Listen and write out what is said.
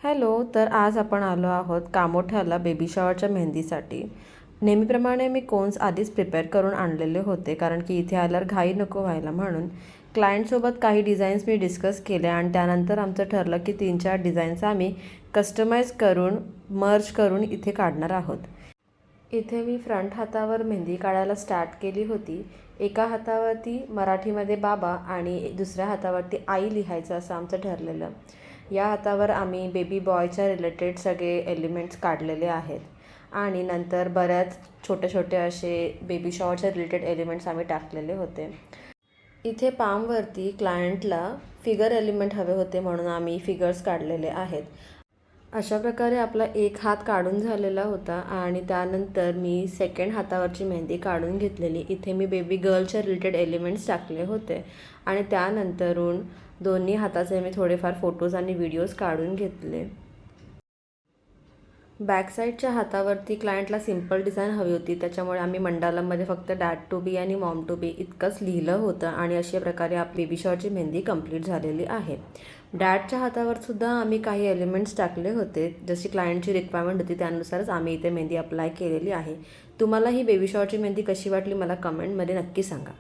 Hello. तर आज आपण आलो आहोत कामोठ्याला बेबी शॉवरच्या मेहंदीसाठी. नेहमीप्रमाणे मी कोन्स आधीच प्रिपेअर करून आणलेले होते, कारण की इथे आल्यावर घाई नको व्हायला म्हणून. क्लायंटसोबत काही डिझाईन्स मी डिस्कस केले आणि त्यानंतर आमचं ठरलं की 3-4 डिझाईन्स आम्ही कस्टमाइज करून मर्ज करून इथे काढणार आहोत. इथे मी फ्रंट हातावर मेहंदी काढायला स्टार्ट केली होती. एका हातावरती मराठीमध्ये बाबा आणि दुसऱ्या हातावरती आई लिहायचं असं आमचं ठरलेलं. या हातावर आम्ही बेबी बॉयच्या रिलेटेड सगळे एलिमेंट्स काढलेले आहेत आणि नंतर बऱ्याच छोटे छोटे असे बेबी शॉवरच्या रिलेटेड एलिमेंट्स आम्ही टाकलेले होते. इथे पामवरती क्लायंटला फिगर एलिमेंट हवे होते म्हणून आम्ही फिगर्स काढलेले आहेत. अशा प्रकारे आपला एक हात काढून झालेला होता आणि त्यानंतर मी सेकंड हातावरची मेहंदी काढून घेतलेली. इथे मी बेबी गर्लच्या रिलेटेड एलिमेंट्स टाकले होते आणि त्यानंतरून दोन्ही हाताचे मी थोडेफार फोटोज आणि व्हिडिओज काढून घेतले. बॅक साईडच्या हातावरती क्लायंटला सिम्पल डिझाईन हवी होती, त्याच्यामुळे आम्ही मंडालामध्ये फक्त डॅड टू बी आणि मॉम टू बी इतकंच लिहिलं होतं आणि अशा प्रकारे आपली बेबी शॉवरची मेहंदी कंप्लीट झालेली आहे. डॅडच्या हातावर सुद्धा आम्ही काही एलिमेंट्स टाकले होते. जशी क्लायंटची रिक्वायरमेंट होती त्यानुसारच आम्ही इथे मेहंदी अप्लाय केलेली आहे. तुम्हाला ही बेबी शॉवरची मेहंदी कशी वाटली मला कमेंटमध्ये नक्की सांगा.